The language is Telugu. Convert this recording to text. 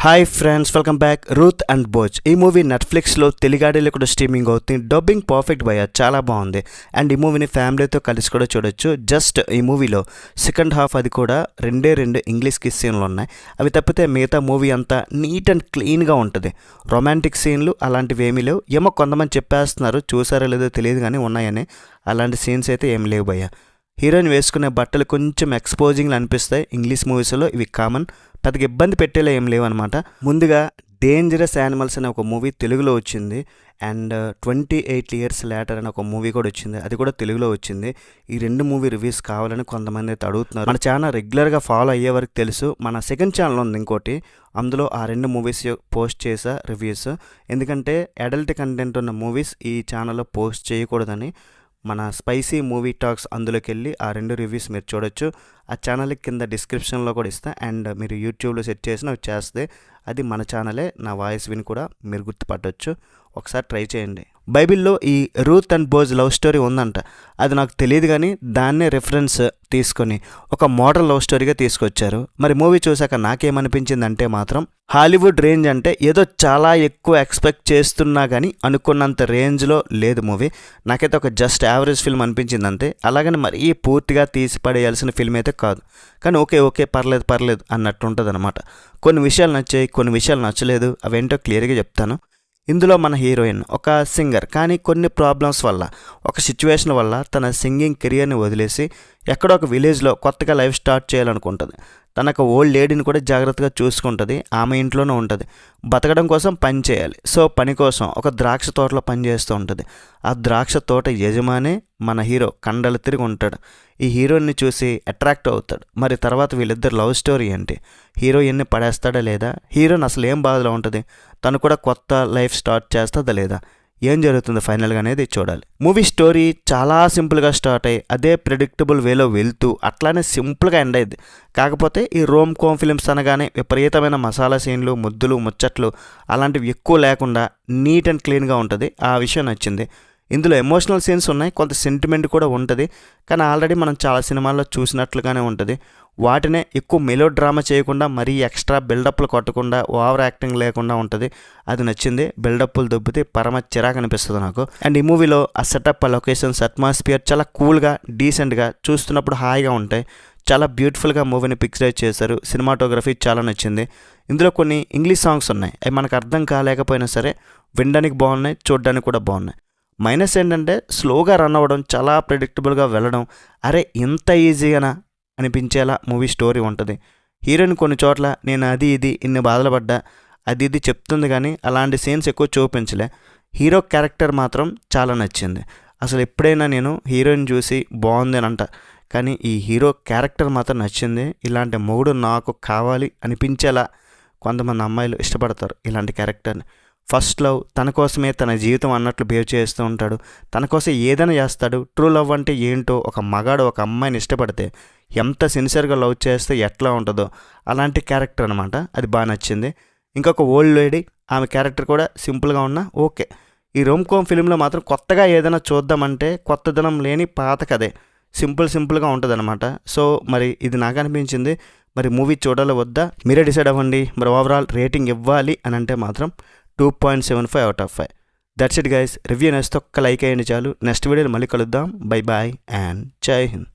Hi friends, welcome back. Ruth and Bhoj ఈ మూవీ నెట్ఫ్లిక్స్లో తెలుగాడిలో కూడా స్ట్రీమింగ్ అవుతుంది. డబ్బింగ్ పర్ఫెక్ట్ భయ్య, చాలా బాగుంది. అండ్ ఈ మూవీని ఫ్యామిలీతో కలిసి కూడా చూడొచ్చు. జస్ట్ ఈ మూవీలో సెకండ్ హాఫ్ అది కూడా రెండు ఇంగ్లీష్ కిస్ సీన్లు ఉన్నాయి. అవి తప్పితే మిగతా మూవీ అంతా నీట్ అండ్ క్లీన్గా ఉంటుంది. రొమాంటిక్ సీన్లు అలాంటివి ఏమీ లేవు. ఏమో కొంతమంది చెప్పేస్తున్నారు, చూసారో లేదో తెలియదు కానీ ఉన్నాయని. అలాంటి సీన్స్ అయితే ఏం లేవు భయ్య. హీరోయిన్ వేసుకునే బట్టలు కొంచెం ఎక్స్పోజింగ్లు అనిపిస్తాయి. ఇంగ్లీష్ మూవీస్లో ఇవి కామన్, పెద్దగా ఇబ్బంది పెట్టేలా ఏం లేవు అనమాట. ముందుగా డేంజరస్ యానిమల్స్ అనే ఒక మూవీ తెలుగులో వచ్చింది. అండ్ 28 years later అని ఒక మూవీ కూడా వచ్చింది, అది కూడా తెలుగులో వచ్చింది. ఈ రెండు మూవీ రివ్యూస్ కావాలని కొంతమంది అయితే అడుగుతున్నారు. మన ఛానల్ రెగ్యులర్గా ఫాలో అయ్యే వరకు తెలుసు. మన సెకండ్ ఛానల్ ఉంది ఇంకోటి, అందులో ఆ రెండు మూవీస్ పోస్ట్ చేసా రివ్యూస్. ఎందుకంటే అడల్ట్ కంటెంట్ ఉన్న మూవీస్ ఈ ఛానల్లో పోస్ట్ చేయకూడదని. మన స్పైసీ మూవీ టాక్స్ అందులోకి వెళ్ళి ఆ రెండు రివ్యూస్ మీరు చూడొచ్చు. ఆ ఛానల్కి కింద డిస్క్రిప్షన్లో కూడా ఇస్తా. అండ్ మీరు యూట్యూబ్లో సెట్ చేసిన చేస్తే అది మన ఛానలే, నా వాయిస్ విని కూడా మీరు గుర్తుపట్టవచ్చు. ఒకసారి ట్రై చేయండి. బైబిల్లో ఈ Ruth and Bhoj love story ఉందంట. అది నాకు తెలియదు కానీ దాన్నే రెఫరెన్స్ తీసుకొని ఒక మోడల్ లవ్ స్టోరీగా తీసుకొచ్చారు. మరి మూవీ చూసాక నాకేమనిపించిందంటే మాత్రం హాలీవుడ్ రేంజ్ అంటే ఏదో చాలా ఎక్కువ ఎక్స్పెక్ట్ చేస్తున్నా కానీ అనుకున్నంత రేంజ్లో లేదు మూవీ. నాకైతే ఒక జస్ట్ యావరేజ్ ఫిల్మ్ అనిపించింది అంతే. అలాగని మరీ పూర్తిగా తీసి పడేయాల్సిన ఫిల్మ్ అయితే కాదు. కానీ ఓకే పర్లేదు అన్నట్టు ఉంటుంది అనమాట. కొన్ని విషయాలు నచ్చాయి, కొన్ని విషయాలు నచ్చలేదు. అవేంటో క్లియర్గా చెప్తాను. ఇందులో మన హీరోయిన్ ఒక సింగర్, కానీ కొన్ని ప్రాబ్లమ్స్ వల్ల, ఒక సిచ్యువేషన్ వల్ల తన సింగింగ్ కెరియర్ని వదిలేసి ఎక్కడో ఒక విలేజ్లో కొత్తగా లైఫ్ స్టార్ట్ చేయాలనుకుంటుంది. తనకు ఓల్డ్ లేడీని కూడా జాగ్రత్తగా చూసుకుంటుంది. ఆమె ఇంట్లోనే ఉంటుంది. బతకడం కోసం పని చేయాలి. సో పని కోసం ఒక ద్రాక్ష తోటలో పని చేస్తూ ఉంటుంది. ఆ ద్రాక్ష తోట యజమానే మన హీరో కండలు తిరిగి ఉంటాడు. ఈ హీరోయిన్ని చూసి అట్రాక్ట్ అవుతాడు. మరి తర్వాత వీళ్ళిద్దరు లవ్ స్టోరీ ఏంటి? హీరోయిన్ని పడేస్తాడా లేదా? హీరోయిన్ అసలు ఏం బాధలో ఉంటుంది? తను కూడా కొత్త లైఫ్ స్టార్ట్ చేస్తుందా లేదా? ఏం జరుగుతుంది ఫైనల్గా అనేది చూడాలి. మూవీ స్టోరీ చాలా సింపుల్గా స్టార్ట్ అయ్యి అదే ప్రెడిక్టబుల్ వేలో వెళ్తూ అట్లానే సింపుల్గా ఎండ్ అయ్యింది. కాకపోతే ఈ రోమ్ కోమ్ ఫిలిమ్స్ అనగానే విపరీతమైన మసాలా సీన్లు, ముద్దులు, ముచ్చట్లు అలాంటివి ఎక్కువ లేకుండా నీట్ అండ్ క్లీన్గా ఉంటుంది. ఆ విషయం నచ్చింది. ఇందులో ఎమోషనల్ సీన్స్ ఉన్నాయి, కొంత సెంటిమెంట్ కూడా ఉంటుంది. కానీ ఆల్రెడీ మనం చాలా సినిమాల్లో చూసినట్లుగానే ఉంటుంది. వాటినే ఎక్కువ మెలో డ్రామా చేయకుండా, మరీ ఎక్స్ట్రా బిల్డప్లు కొట్టకుండా, ఓవర్ యాక్టింగ్ లేకుండా ఉంటుంది. అది నచ్చింది. బిల్డప్లు దొబ్బితే పరమ చిరాకు అనిపిస్తుంది నాకు. అండ్ ఈ మూవీలో ఆ సెటప్, ఆ లొకేషన్స్, అట్మాస్ఫియర్ చాలా కూల్గా, డీసెంట్గా, చూస్తున్నప్పుడు హాయిగా ఉంటాయి. చాలా బ్యూటిఫుల్గా మూవీని పిక్చరైజ్ చేశారు. సినిమాటోగ్రఫీ చాలా నచ్చింది. ఇందులో కొన్ని ఇంగ్లీష్ సాంగ్స్ ఉన్నాయి. అవి మనకు అర్థం కాలేకపోయినా సరే వినడానికి బాగున్నాయి, చూడడానికి కూడా బాగున్నాయి. మైనస్ ఏంటంటే స్లోగా రన్ అవ్వడం, చాలా ప్రెడిక్టబుల్గా వెళ్ళడం. అరే ఇంత ఈజీగానా అనిపించేలా మూవీ స్టోరీ ఉంటుంది. హీరోయిన్ కొన్ని చోట్ల నేను అది ఇది ఇన్ని బాధలు పడ్డా అది ఇది చెప్తుంది, కానీ అలాంటి సీన్స్ ఎక్కువ చూపించలే. హీరో క్యారెక్టర్ మాత్రం చాలా నచ్చింది. అసలు ఎప్పుడైనా నేను హీరోయిన్ చూసి బాగుంది అని అంట, కానీ ఈ హీరో క్యారెక్టర్ మాత్రం నచ్చింది. ఇలాంటి మొగుడు నాకు కావాలి అనిపించేలా కొంతమంది అమ్మాయిలు ఇష్టపడతారు ఇలాంటి క్యారెక్టర్ని. ఫస్ట్ లవ్, తన కోసమే తన జీవితం అన్నట్లు బిహేవ్ చేస్తూ ఉంటాడు. తన కోసం ఏదైనా చేస్తాడు. ట్రూ లవ్ అంటే ఏంటో, ఒక మగాడు ఒక అమ్మాయిని ఇష్టపడితే ఎంత సిన్సియర్గా లవ్ చేస్తే ఎట్లా ఉంటుందో అలాంటి క్యారెక్టర్ అనమాట. అది బాగా నచ్చింది. ఇంకొక ఓల్డ్ లేడీ, ఆమె క్యారెక్టర్ కూడా సింపుల్గా ఉన్నా ఓకే. ఈ రోమ్ కోమ్ ఫిలింలో మాత్రం కొత్తగా ఏదైనా చూద్దామంటే కొత్తదనం లేని పాత కదే, సింపుల్గా ఉంటుంది అనమాట. సో మరి ఇది నాకు అనిపించింది. మరి మూవీ చూడాలో వద్దా మీరే డిసైడ్ అవ్వండి. మరి ఓవరాల్ రేటింగ్ ఇవ్వాలి అని అంటే మాత్రం 2.75 out of 5. That's it guys. Review నేస్తే ఒక్క లైక్ అయ్యండి చాలు. నెక్స్ట్ వీడియోలో మళ్ళీ కలుద్దాం. బై అండ్ జై హింద్.